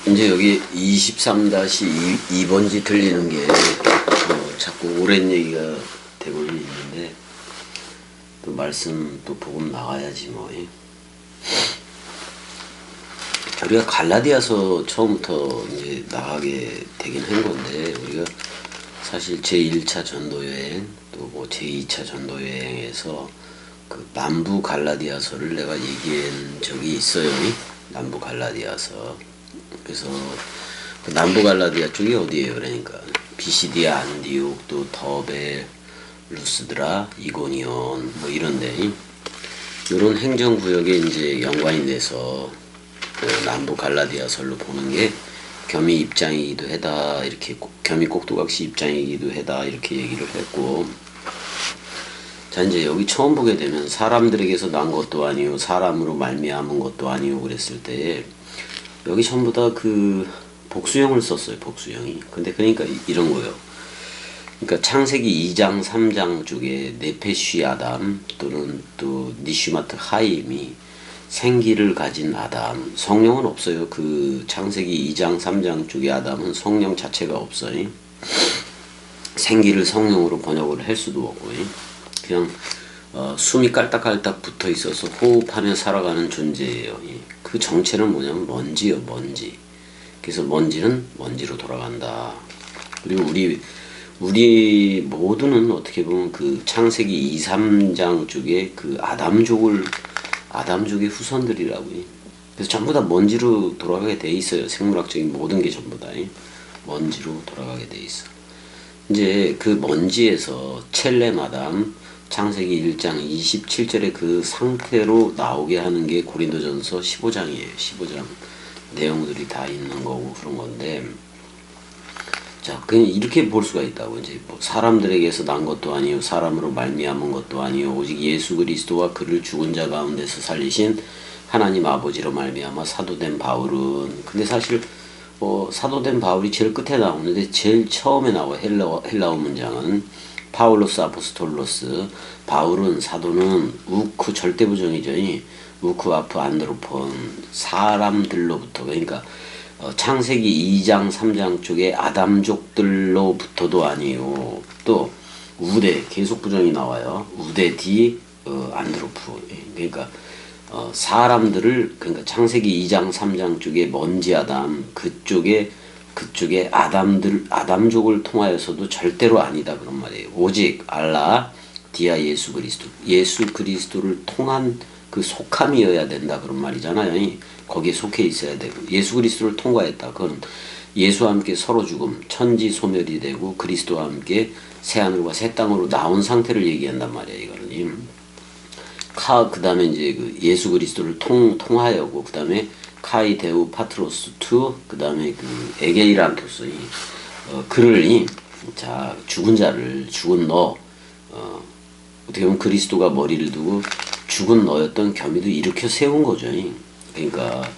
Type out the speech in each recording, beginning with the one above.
이제 여기 23-2번지 들리는 게 자꾸 오랜 얘기가 되고는 있는데, 또 말씀 또 복음 나가야지 뭐. 우리가 갈라디아서 처음부터 이제 나가게 되긴 한 건데, 우리가 사실 제1차 전도여행 또 뭐 제2차 전도여행에서 그 남부 갈라디아서를 내가 얘기한 적이 있어요. 남부 갈라디아서. 그래서 그 남부 갈라디아 쪽이 어디예요? 그러니까 비시디아, 안디옥, 또 더베, 루스드라, 이고니온 뭐 이런데, 이런 행정구역에 이제 연관이 돼서 그 남부 갈라디아서로 보는 게 겸이 입장이기도 하다, 이렇게 겸이 꼭두각시 입장이기도 하다, 이렇게 얘기를 했고, 자 이제 여기 처음 보게 되면 사람들에게서 난 것도 아니요 사람으로 말미암은 것도 아니요 그랬을 때, 여기 전부 다 그 복수형을 썼어요. 복수형이. 근데 그러니까 이런 거예요. 그러니까 창세기 2장 3장 쪽에 네페쉬 아담 또는 또 니슈마트 하임이 생기를 가진 아담, 성령은 없어요. 그 창세기 2장 3장 쪽의 아담은 성령 자체가 없어요. 생기를 성령으로 번역을 할 수도 없고, 그냥 숨이 깔딱깔딱 붙어 있어서 호흡하며 살아가는 존재예요. 그 정체는 뭐냐면 먼지요, 먼지. 그래서 먼지는 먼지로 돌아간다. 그리고 우리 모두는 어떻게 보면 그 창세기 2, 3장 쪽에 그 아담족의 후손들이라고. 그래서 전부 다 먼지로 돌아가게 돼 있어요. 생물학적인 모든 게 전부 다 먼지로 돌아가게 돼 있어. 이제 그 먼지에서 첼렘 아담, 창세기 1장 27절에 그 상태로 나오게 하는 게 고린도전서 15장이에요. 15장 내용들이 다 있는 거고 그런 건데, 자 그냥 이렇게 볼 수가 있다고. 이제 뭐 사람들에게서 난 것도 아니요 사람으로 말미암은 것도 아니요 오직 예수 그리스도와 그를 죽은 자 가운데서 살리신 하나님 아버지로 말미암아 사도된 바울은, 근데 사실 사도된 바울이 제일 끝에 나오는데 제일 처음에 나와 헬라어 문장은 파울로스 아포스톨로스, 바울은 사도는 우크 절대부정이죠. 우크 아프 안드로폰, 사람들로부터, 그러니까 창세기 2장 3장 쪽에 아담족들로부터도 아니요, 또 우대 계속 부정이 나와요. 우대 디 안드로프, 그러니까 사람들을, 그러니까 창세기 2장 3장 쪽에 먼지 아담, 그쪽에 아담족을 통하여서도 절대로 아니다 그런 말이에요. 오직 알라 디아 예수 그리스도를 통한 그 속함이어야 된다 그런 말이잖아요. 거기에 속해 있어야 되고, 예수 그리스도를 통과했다. 그건 예수와 함께 서로 죽음, 천지 소멸이 되고 그리스도와 함께 새 하늘과 새 땅으로 나온 상태를 얘기한단 말이에요. 이거는 그 다음에 이제 그 예수 그리스도를 통하여고, 그 다음에 카이 데우 파트로스 투, 그 다음에 그 에게이란토스, 그를 자 죽은 너, 어떻게 보면 그리스도가 머리를 두고 죽은 너였던 겸이도 일으켜 세운 거죠. 그러니까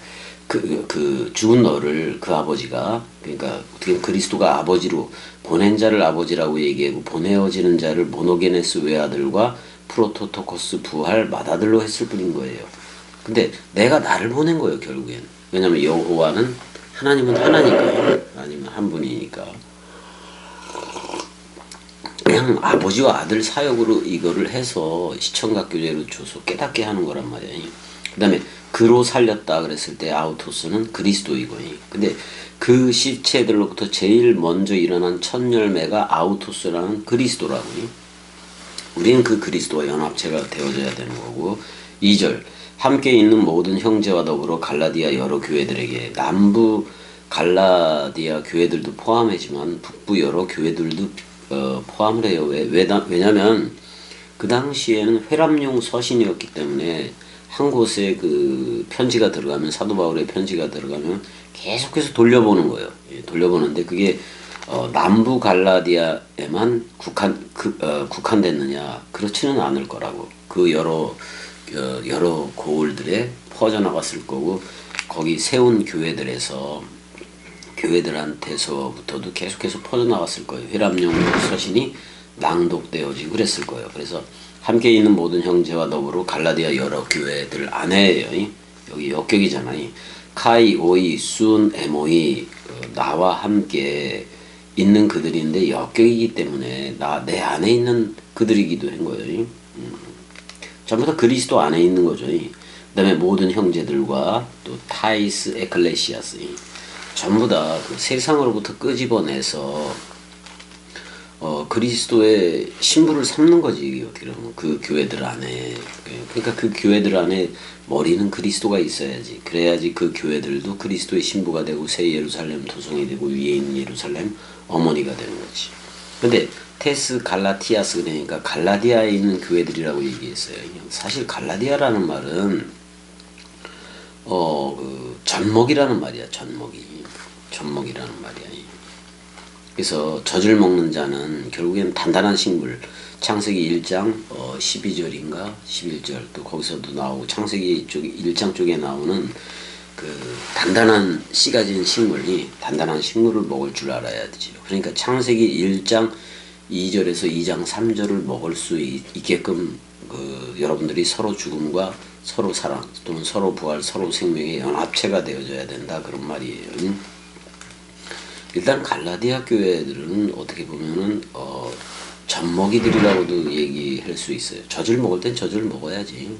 그 죽은 너를 그 아버지가, 그러니까 어떻게 보면 그리스도가 아버지로 보낸 자를 아버지라고 얘기하고 보내어지는 자를 모노게네스 외아들과 프로토토코스 부할 맏아들로 했을 뿐인 거예요. 근데 내가 나를 보낸 거예요, 결국엔. 왜냐면 여호와는, 하나님은 하나니까요. 하나님은 한 분이니까. 그냥 아버지와 아들 사역으로 이거를 해서 시청각 교제로 줘서 깨닫게 하는 거란 말이에요. 그 다음에 그로 살렸다 그랬을 때 아우토스는 그리스도이고, 근데 그 시체들로부터 제일 먼저 일어난 첫 열매가 아우토스라는 그리스도라고. 우리는 그 그리스도와 연합체가 되어져야 되는 거고. 2절 함께 있는 모든 형제와 더불어 갈라디아 여러 교회들에게, 남부 갈라디아 교회들도 포함하지만 북부 여러 교회들도 포함을 해요. 왜냐면 그 당시에는 회람용 서신이었기 때문에 한 곳에 그 편지가 들어가면, 사도 바울의 편지가 들어가면 계속해서 돌려보는 거예요. 돌려보는데 그게 남부 갈라디아에만 국한됐느냐? 그렇지는 않을 거라고. 그 여러 고을들에 퍼져나갔을 거고, 거기 세운 교회들에서 교회들한테서부터도 계속해서 퍼져나갔을 거예요. 회람용 서신이 낭독되어지고 그랬을 거예요. 그래서 함께 있는 모든 형제와 더불어 갈라디아 여러 교회들 안에요. 여기 역격이잖아요. 카이, 오이, 순, 에모이, 나와 함께 있는 그들인데 역격이기 때문에 내 안에 있는 그들이기도 한 거예요. 전부 다 그리스도 안에 있는 거죠. 그 다음에 모든 형제들과 또 타이스 에클레시아스, 전부 다 그 세상으로부터 끄집어내서 그리스도의 신부를 삼는 거지. 어떻게 보면 그 교회들 안에, 그러니까 그 교회들 안에 머리는 그리스도가 있어야지. 그래야지 그 교회들도 그리스도의 신부가 되고 새 예루살렘 도성이 되고 위에 있는 예루살렘 어머니가 되는 거지. 근데 테스 갈라티아스, 그러니까 갈라디아에 있는 교회들이라고 얘기했어요. 사실 갈라디아라는 말은 젖먹이라는 말이야. 젖먹이라는 말이야. 그래서 젖을 먹는 자는 결국엔 단단한 식물, 창세기 1장 12절인가 11절, 또 거기서도 나오고 창세기 1장 쪽에 나오는 그 단단한 씨 가진 식물이 단단한 식물을 먹을 줄 알아야 되죠. 그러니까 창세기 1장 2절에서 2장 3절을 먹을 수 있게끔 여러분들이 서로 죽음과 서로 사랑 또는 서로 부활, 서로 생명의 연합체가 되어져야 된다, 그런 말이에요. 일단 갈라디아 교회들은 어떻게 보면은 젖먹이들이라고도 얘기할 수 있어요. 젖을 먹을 땐 젖을 먹어야지.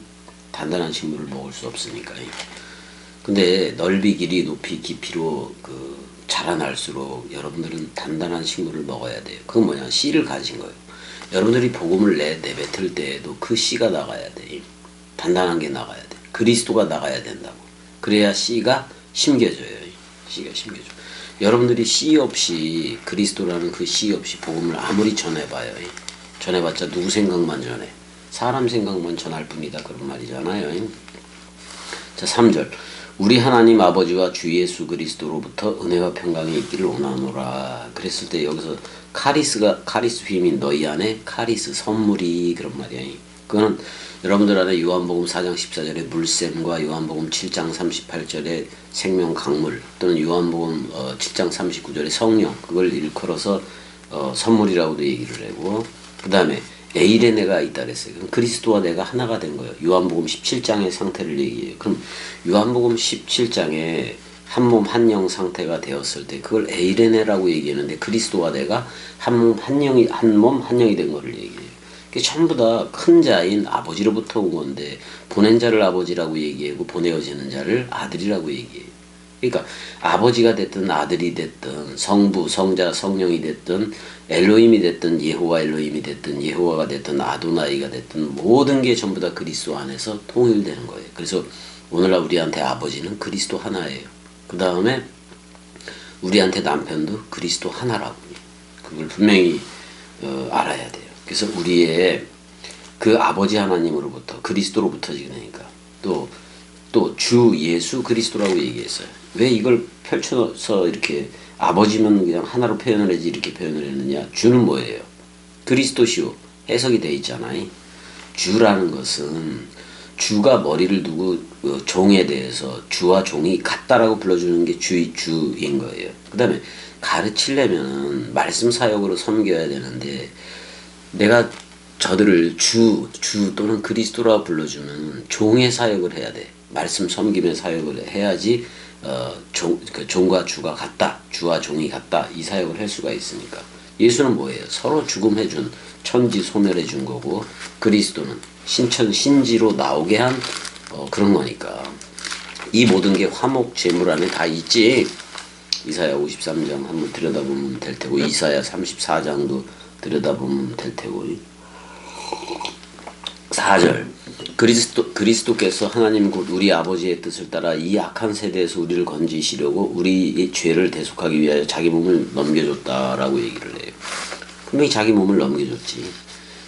단단한 식물을 먹을 수 없으니까. 근데 넓이, 길이, 높이, 깊이로 자라날수록 여러분들은 단단한 식물을 먹어야 돼요. 그건 뭐냐? 씨를 가진 거예요. 여러분들이 복음을 내뱉을 때에도 그 씨가 나가야 돼. 단단한 게 나가야 돼. 그리스도가 나가야 된다고. 그래야 씨가 심겨져요. 씨가 심겨져. 여러분들이 씨 없이, 그리스도라는 그 씨 없이 복음을 아무리 전해봐요. 전해봤자 누구 생각만 전해? 사람 생각만 전할 뿐이다, 그런 말이잖아요. 자, 3절. 우리 하나님 아버지와 주 예수 그리스도로부터 은혜와 평강이 있기를 원하노라. 그랬을 때 여기서 카리스 휘민, 너희 안에 카리스 선물이, 그런 말이야. 그거는 여러분들 안에 요한복음 4장 14절에 물샘과 요한복음 7장 38절에 생명 강물, 또는 요한복음 7장 39절에 성령, 그걸 일컬어서 선물이라고도 얘기를 하고, 그 다음에 에이레네가 있다 그랬어요. 그럼 그리스도와 내가 하나가 된 거예요. 요한복음 17장의 상태를 얘기해요. 그럼 요한복음 17장에 한 몸 한 영 상태가 되었을 때 그걸 에이레네라고 얘기하는데, 그리스도와 내가 한 몸 한 영이 된 거를 얘기해요. 그게 전부 다 큰 자인 아버지로부터 온 건데, 보낸 자를 아버지라고 얘기하고 보내어지는 자를 아들이라고 얘기해요. 그러니까 아버지가 됐든 아들이 됐든 성부, 성자, 성령이 됐든 엘로힘이 됐든 예호와 엘로힘이 됐든 예호와가 됐든 아도나이가 됐든 모든 게 전부 다 그리스도 안에서 통일되는 거예요. 그래서 오늘날 우리한테 아버지는 그리스도 하나예요. 그 다음에 우리한테 남편도 그리스도 하나라고. 그걸 분명히 알아야 돼요. 그래서 우리의 그 아버지 하나님으로부터, 그리스도로부터, 그러니까 또 주 예수 그리스도라고 얘기했어요. 왜 이걸 펼쳐서 이렇게 아버지면 그냥 하나로 표현을 하지 이렇게 표현을 했느냐? 주는 뭐예요? 그리스도시오. 해석이 돼 있잖아요. 주라는 것은 주가 머리를 두고 종에 대해서 주와 종이 같다라고 불러주는 게 주인 거예요. 그 다음에 가르치려면 말씀 사역으로 섬겨야 되는데, 내가 저들을 주 또는 그리스도라 불러주면 종의 사역을 해야 돼. 말씀 섬김의 사역을 해야지 종과 주가 같다, 주와 종이 같다, 이 사역을 할 수가 있으니까. 예수는 뭐예요? 서로 죽음해준, 천지 소멸해준 거고, 그리스도는 신천 신지로 나오게 한 그런 거니까. 이 모든 게 화목 제물 안에 다 있지. 이사야 53장 한번 들여다보면 될 테고, 이사야 34장도 들여다보면 될 테고. 4절. 그리스도께서 하나님 곧 우리 아버지의 뜻을 따라 이 악한 세대에서 우리를 건지시려고 우리의 죄를 대속하기 위하여 자기 몸을 넘겨줬다라고 얘기를 해요. 분명히 자기 몸을 넘겨줬지.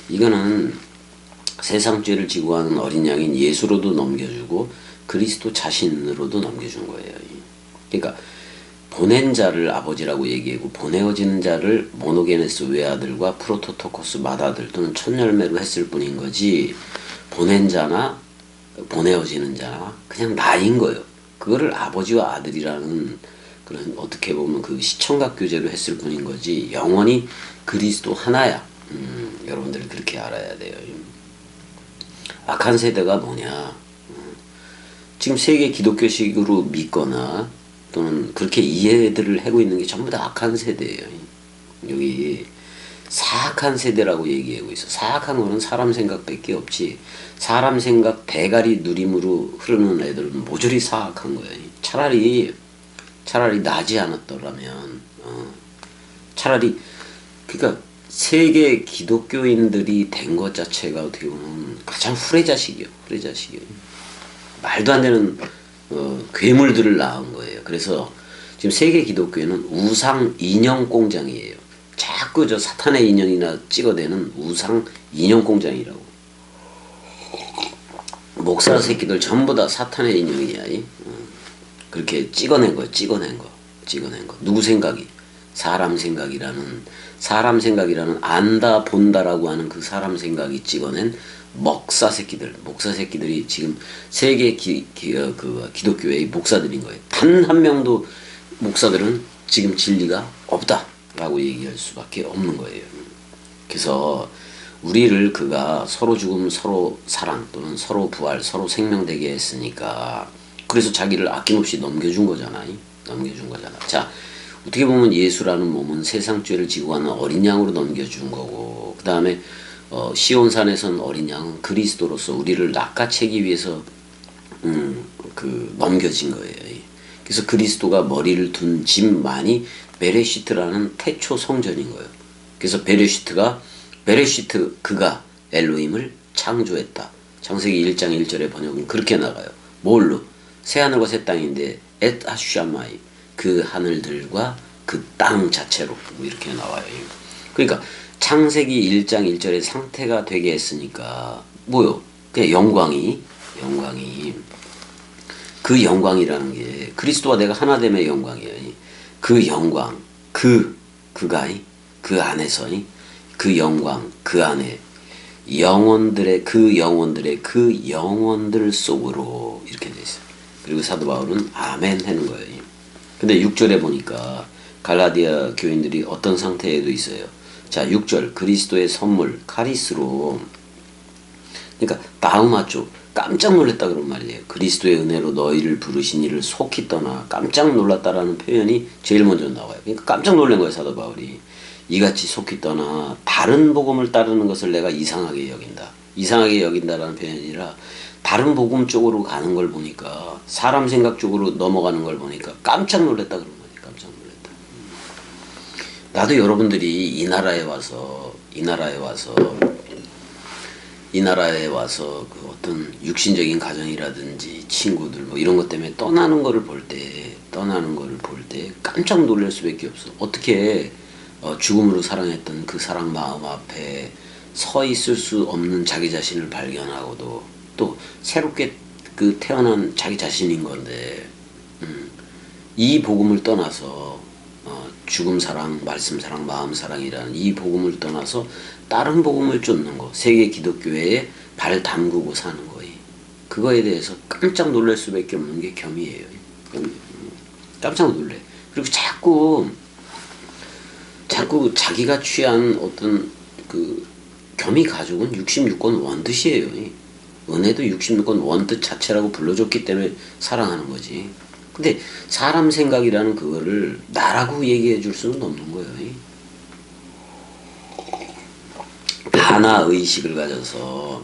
이거는 세상 죄를 지고 하는 어린 양인 예수로도 넘겨주고 그리스도 자신으로도 넘겨준 거예요. 그러니까 보낸 자를 아버지라고 얘기하고 보내어지는 자를 모노게네스 외아들과 프로토토코스 맏아들 또는 첫열매로 했을 뿐인 거지, 보낸 자나 보내어지는 자나 그냥 나인 거예요. 그거를 아버지와 아들이라는 그런 어떻게 보면 그 시청각 교제로 했을 뿐인 거지 영원히 그리스도 하나야. 여러분들 그렇게 알아야 돼요. 악한 세대가 뭐냐? 지금 세계 기독교식으로 믿거나 또는 그렇게 이해들을 하고 있는 게 전부 다 악한 세대예요. 여기 사악한 세대라고 얘기하고 있어. 사악한 거는 사람 생각밖에 없지. 사람 생각 대가리 누림으로 흐르는 애들은 모조리 사악한 거예요. 차라리 나지 않았더라면 차라리 그러니까 세계 기독교인들이 된 것 자체가 어떻게 보면 가장 후레자식이요. 말도 안 되는 괴물들을 낳은 거예요. 그래서 지금 세계 기독교회는 우상 인형 공장이에요. 자꾸 저 사탄의 인형이나 찍어대는 우상 인형 공장이라고. 목사 새끼들 전부 다 사탄의 인형이야. 그렇게 찍어낸 거. 누구 생각이? 사람 생각이라는 안다 본다라고 하는 그 사람 생각이 찍어낸 목사 새끼들이 지금 세계 기독교회의 목사들인 거예요. 단 한 명도 목사들은 지금 진리가 없다라고 얘기할 수밖에 없는 거예요. 그래서 우리를 그가 서로 죽음 서로 사랑 또는 서로 부활 서로 생명되게 했으니까 그래서 자기를 아낌없이 넘겨준 거잖아. 자, 어떻게 보면 예수라는 몸은 세상 죄를 지고 가는 어린 양으로 넘겨준 거고, 그 다음에 시온산에선 어린 양은 그리스도로서 우리를 낚아채기 위해서 넘겨진 거예요. 그래서 그리스도가 머리를 둔 집만이 베레시트라는 태초 성전인 거예요. 그래서 베레시트 그가 엘로힘을 창조했다. 창세기 1장 1절의 번역은 그렇게 나가요. 뭘로? 새하늘과 새 땅인데 엣 아슈샤마이 그 하늘들과 그 땅 자체로 이렇게 나와요. 그러니까 창세기 1장 1절의 상태가 되게 했으니까 뭐요? 그냥 영광이 그 영광이라는 게 그리스도와 내가 하나됨의 영광이에요. 그 영광 그가 그 안에서 그 영광 그 안에 영혼들 속으로 이렇게 돼 있어요. 그리고 사도 바울은 아멘 하는 거예요. 근데 6절에 보니까 갈라디아 교인들이 어떤 상태에도 있어요. 자, 6절 그리스도의 선물 카리스로, 그러니까 다음하죠. 깜짝 놀랐다 그런 말이에요. 그리스도의 은혜로 너희를 부르신 이를 속히 떠나 깜짝 놀랐다라는 표현이 제일 먼저 나와요. 그러니까 깜짝 놀란 거예요, 사도 바울이. 이같이 속히 떠나 다른 복음을 따르는 것을 내가 이상하게 여긴다라는 표현이 아니라 다른 복음 쪽으로 가는 걸 보니까, 사람 생각 쪽으로 넘어가는 걸 보니까 깜짝 놀랐다 그런 말이에요. 깜짝 놀랐다. 나도 여러분들이 이 나라에 와서 그 어떤 육신적인 가정이라든지 친구들 뭐 이런 것 때문에 떠나는 거를 볼 때 깜짝 놀랄 수밖에 없어. 어떻게 죽음으로 사랑했던 그 사랑 마음 앞에 서 있을 수 없는 자기 자신을 발견하고도 또 새롭게 그 태어난 자기 자신인 건데, 이 복음을 떠나서 죽음 사랑, 말씀 사랑, 마음 사랑이라는 이 복음을 떠나서 다른 복음을 쫓는 거, 세계 기독교회에 발 담그고 사는 거예요. 그거에 대해서 깜짝 놀랄 수밖에 없는 게 겸이에요. 깜짝 놀래. 그리고 자꾸 자기가 취한 어떤 그 겸이 가족은 66권 원뜻이에요. 은혜도 66권 원뜻 자체라고 불러줬기 때문에 사랑하는 거지. 근데 사람 생각이라는 그거를 나라고 얘기해 줄 수는 없는 거예요. 하나 의식을 가져서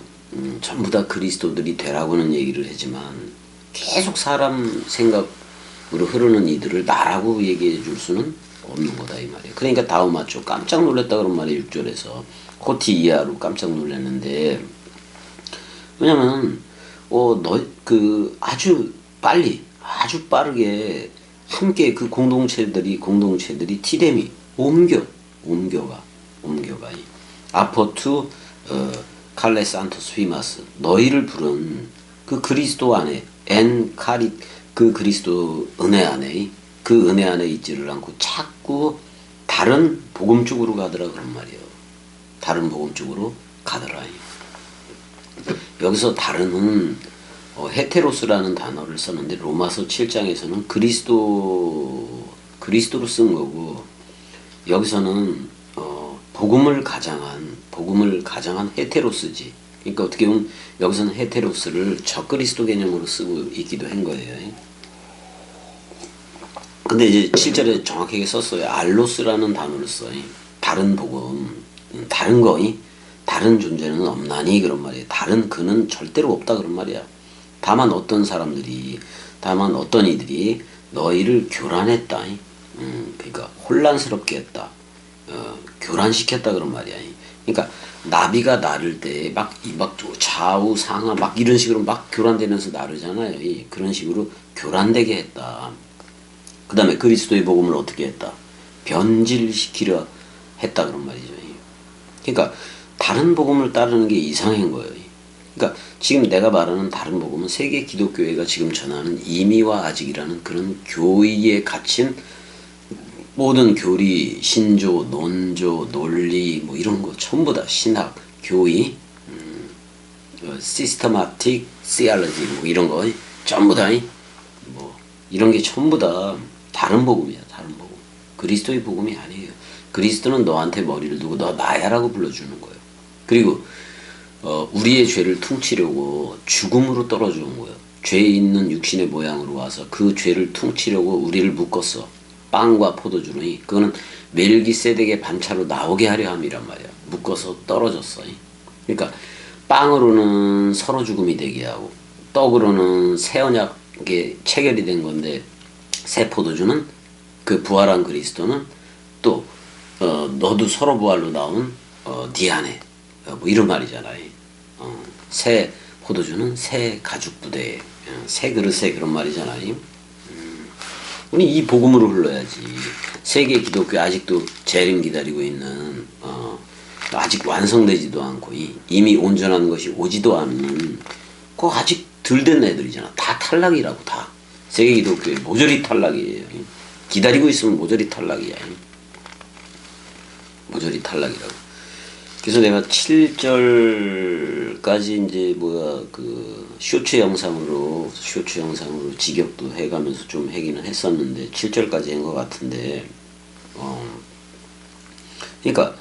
전부 다 그리스도들이 되라고는 얘기를 하지만 계속 사람 생각으로 흐르는 이들을 나라고 얘기해 줄 수는 없는 거다 이 말이에요. 그러니까 다음하죠. 깜짝 놀랐다 그런 말이 6절에서 코티 이하로 깜짝 놀랐는데, 왜냐면 아주 빠르게 함께 그 공동체들이 티데미 옮겨가 아포투 칼레스 안토스 피마스 너희를 부른 그 그리스도 안에 그 그리스도 은혜 안에 그 은혜 안에 있지를 않고 자꾸 다른 복음 쪽으로 가더라 그런 말이에요. 다른 복음 쪽으로 가더라. 여기서 다른은 헤테로스라는 단어를 썼는데 로마서 7장에서는 그리스도 그리스도로 쓴 거고, 여기서는 복음을 가장한 헤테로스지. 그러니까 어떻게 보면 여기서는 헤테로스를 적그리스도 개념으로 쓰고 있기도 한 거예요. 근데 이제 7절에 정확하게 썼어요. 알로스라는 단어를 써요. 다른 복음, 다른 거, 다른 존재는 없나니 그런 말이에요. 다른 그는 절대로 없다 그런 말이야. 다만 어떤 이들이 너희를 교란했다. 그러니까 혼란스럽게 했다. 교란시켰다 그런 말이야. 그러니까 나비가 나를 때 막 좌우 상하 막 이런 식으로 막 교란되면서 나르잖아요. 그런 식으로 교란되게 했다. 그 다음에 그리스도의 복음을 어떻게 했다? 변질시키려 했다 그런 말이죠. 그러니까 다른 복음을 따르는 게 이상한 거예요. 그러니까 지금 내가 말하는 다른 복음은 세계 기독교회가 지금 전하는 임의와 아직이라는 그런 교의에 갇힌 모든 교리, 신조, 논조, 논리 뭐 이런 거 전부 다 신학, 교의, 시스테마틱, 시알러지 뭐 이런 거 전부 다 뭐 이런 게 전부 다 다른 복음이야. 다른 복음. 그리스도의 복음이 아니에요. 그리스도는 너한테 머리를 두고 너 나야라고 불러주는 거예요. 그리고 우리의 죄를 퉁치려고 죽음으로 떨어져 온 거예요. 죄 있는 육신의 모양으로 와서 그 죄를 퉁치려고 우리를 묶었어. 빵과 포도주로. 그거는 멜기세덱의 반차로 나오게 하려 함이란 말이야. 묶어서 떨어졌어. 그러니까 빵으로는 서로 죽음이 되게 하고 떡으로는 새 언약에 체결이 된 건데 새 포도주는 그 부활한 그리스도는 또 너도 서로 부활로 나온 네 안에 뭐 이런 말이잖아요. 새 포도주는 새 가죽 부대에 새 그릇에 그런 말이잖아요. 우리 이 복음으로 흘러야지. 세계 기독교 아직도 재림 기다리고 있는 아직 완성되지도 않고 이미 온전한 것이 오지도 않는 그 아직 덜 된 애들이잖아. 다 탈락이라고 다. 세계 기독교에 모조리 탈락이에요. 기다리고 있으면 모조리 탈락이야. 모조리 탈락이라고. 그래서 내가 7절까지 이제 그 쇼츠 영상으로 직역도 해가면서 좀 하기는 했었는데 7절까지 한 것 같은데 그러니까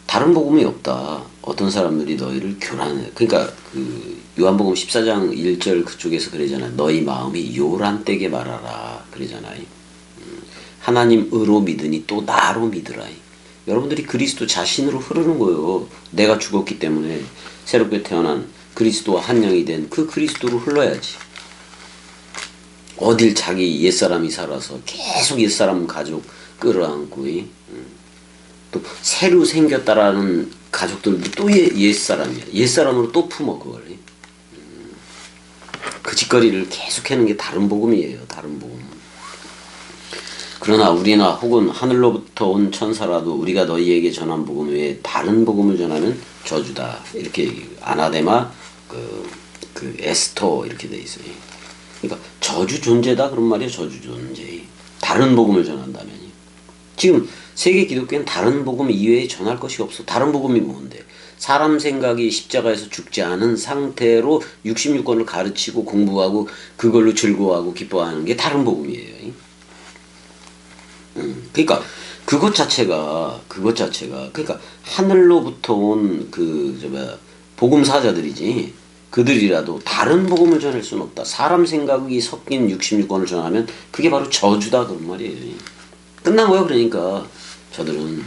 다른 복음이 없다. 어떤 사람들이 너희를 교란해. 그러니까 그 요한복음 14장 1절 그쪽에서 그러잖아. 너희 마음이 요란되게 말하라 그러잖아요. 하나님으로 믿으니 또 나로 믿으라. 여러분들이 그리스도 자신으로 흐르는 거예요. 내가 죽었기 때문에 새롭게 태어난 그리스도와 한 영이 된 그 그리스도로 흘러야지. 어딜 자기 옛사람이 살아서 계속 옛사람 가족 끌어안고 또 새로 생겼다라는 가족들도 또 옛사람이야. 옛사람으로 또 품어 그걸. 그 짓거리를 계속 하는 게 다른 복음이에요. 다른 복음. 그러나 우리나 혹은 하늘로부터 온 천사라도 우리가 너희에게 전한 복음 외에 다른 복음을 전하면 저주다. 이렇게 아나데마 그 에스터 이렇게 돼 있어요. 그러니까 저주 존재다 그런 말이에요. 저주 존재. 다른 복음을 전한다면. 지금 세계 기독교는 다른 복음 이외에 전할 것이 없어. 다른 복음이 뭔데? 사람 생각이 십자가에서 죽지 않은 상태로 66권을 가르치고 공부하고 그걸로 즐거워하고 기뻐하는 게 다른 복음이에요. 그러니까 그것 자체가 그러니까 하늘로부터 온 복음 사자들이지. 그들이라도 다른 복음을 전할 수는 없다. 사람 생각이 섞인 66권을 전하면 그게 바로 저주다 그런 말이에요. 끝난 거예요. 그러니까 저들은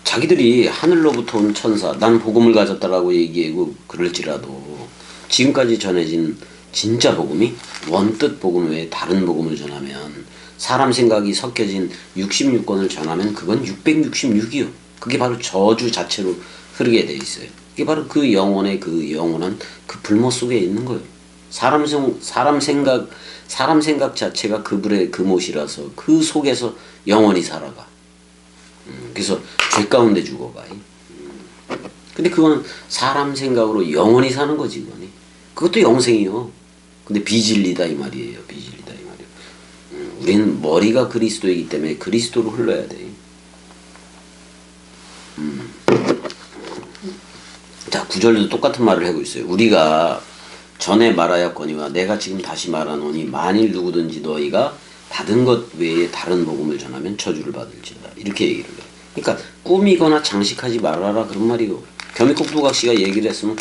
자기들이 하늘로부터 온 천사, 난 복음을 가졌다라고 얘기하고 그럴지라도 지금까지 전해진 진짜 복음이 원뜻 복음 외에 다른 복음을 전하면 사람 생각이 섞여진 66권을 전하면 그건 666이요. 그게 바로 저주 자체로 흐르게 돼 있어요. 그게 바로 그 영혼의 그 영원한 그 불모 속에 있는 거예요. 사람 생각 자체가 그불의 그 못이라서 그 속에서 영원히 살아가. 그래서 죄 가운데 죽어가. 근데 그거는 사람 생각으로 영원히 사는 거지. 그것도 영생이요. 근데 비진리다 이 말이에요. 비진리다 이 말이에요. 우리는 머리가 그리스도이기 때문에 그리스도로 흘러야 돼. 자, 9절도 똑같은 말을 하고 있어요. 우리가 전에 말하였거니와 내가 지금 다시 말하노니 만일 누구든지 너희가 받은 것 외에 다른 복음을 전하면 저주를 받을지어다. 이렇게 얘기를 해요. 그러니까 꾸미거나 장식하지 말아라 그런 말이고, 겸이국두각시가 얘기를 했으면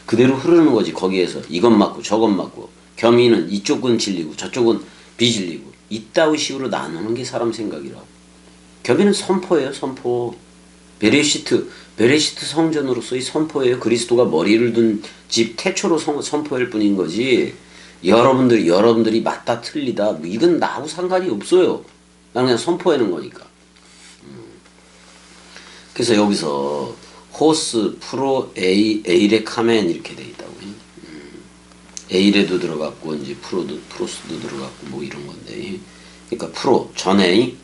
그대로 흐르는 거지. 거기에서 이것 맞고 저것 맞고, 겸이는 이쪽은 진리고 저쪽은 비진리고 이따위 식으로 나누는 게 사람 생각이라고. 겸이는 선포예요. 선포. 베레시트 성전으로서의 선포예요. 그리스도가 머리를 둔 집 태초로 선포할 뿐인 거지. 여러분들이 맞다 틀리다 뭐 이건 나하고 상관이 없어요. 나는 그냥 선포하는 거니까. 그래서 여기서 호스 프로 에이레 카멘 이렇게 돼 있다고. 에이레도 들어갔고 이제 프로스도 들어갔고 뭐 이런 건데. 그러니까 프로 전에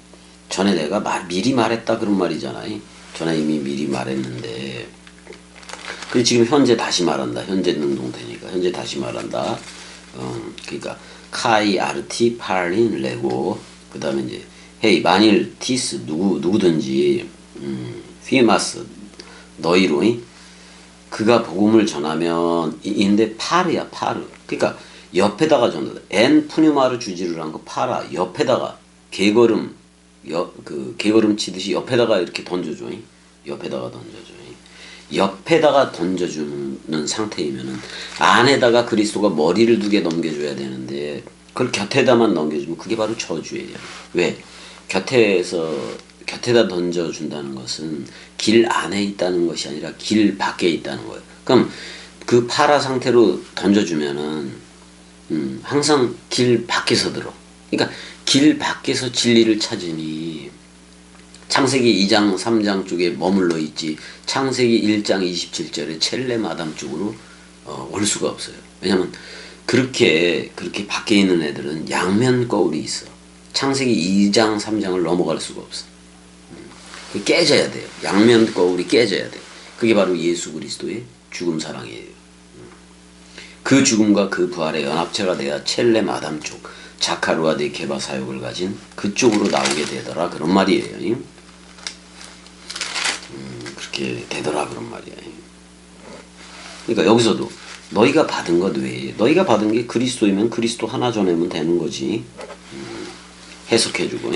내가 미리 말했다 그런 말이잖아요. 전에 이미 미리 말했는데. 그리고 지금 현재 다시 말한다. 현재 능동태니까 현재 다시 말한다. 그러니까 카이 아르티 팔린 레고. 그다음에 이제 헤이 만일 티스 누구든지 피마스 너희로 그가 복음을 전하면 인데 파르야 파르. 그러니까 옆에다가 전한다. 엔 푸뉴마르 주지를 한 거 파라. 옆에다가 개걸음 개걸음 치듯이 옆에다가 이렇게 던져줘. 옆에다가 던져줘. 옆에다가 던져주는 상태이면은 안에다가 그리스도가 머리를 두게 넘겨줘야 되는데 그걸 곁에다만 넘겨주면 그게 바로 저주예요. 왜? 곁에다 던져준다는 것은 길 안에 있다는 것이 아니라 길 밖에 있다는 거예요. 그럼 그 파라 상태로 던져주면은 항상 길 밖에서 들어. 그러니까 길 밖에서 진리를 찾으니 창세기 2장 3장 쪽에 머물러 있지 창세기 1장 27절에 첼레 마담 쪽으로 올 수가 없어요. 왜냐면 그렇게 밖에 있는 애들은 양면 거울이 있어. 창세기 2장 3장을 넘어갈 수가 없어. 깨져야 돼요. 양면 거울이 깨져야 돼. 그게 바로 예수 그리스도의 죽음 사랑이에요. 그 죽음과 그 부활의 연합체가 돼야 첼레 마담 쪽 자카루아데 개바 사역을 가진 그쪽으로 나오게 되더라 그런 말이에요. 그렇게 되더라 그런 말이야. 그러니까 여기서도 너희가 받은 것 외에 너희가 받은 게 그리스도이면 그리스도 하나 전하면 되는 거지. 해석해주고.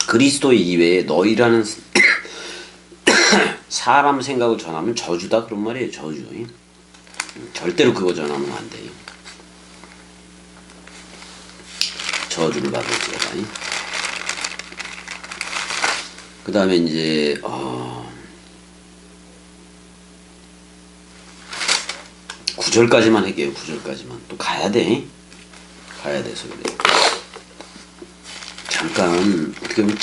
그리스도 이외에 너희라는 사람 생각을 전하면 저주다 그런 말이에요. 저주. 절대로 그거 전하면 안 돼요. 저주를 받을지어다. 그 다음에 이제 9절까지만 할게요. 9절까지만. 또 가야 돼. 가야 돼서 그래. 잠깐 어떻게 보면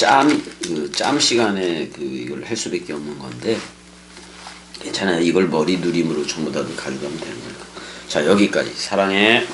짬 시간에 이걸 할 수밖에 없는 건데 괜찮아요. 이걸 머리 누림으로 전부 다 가져가면 되는 거니까. 자, 여기까지. 사랑해.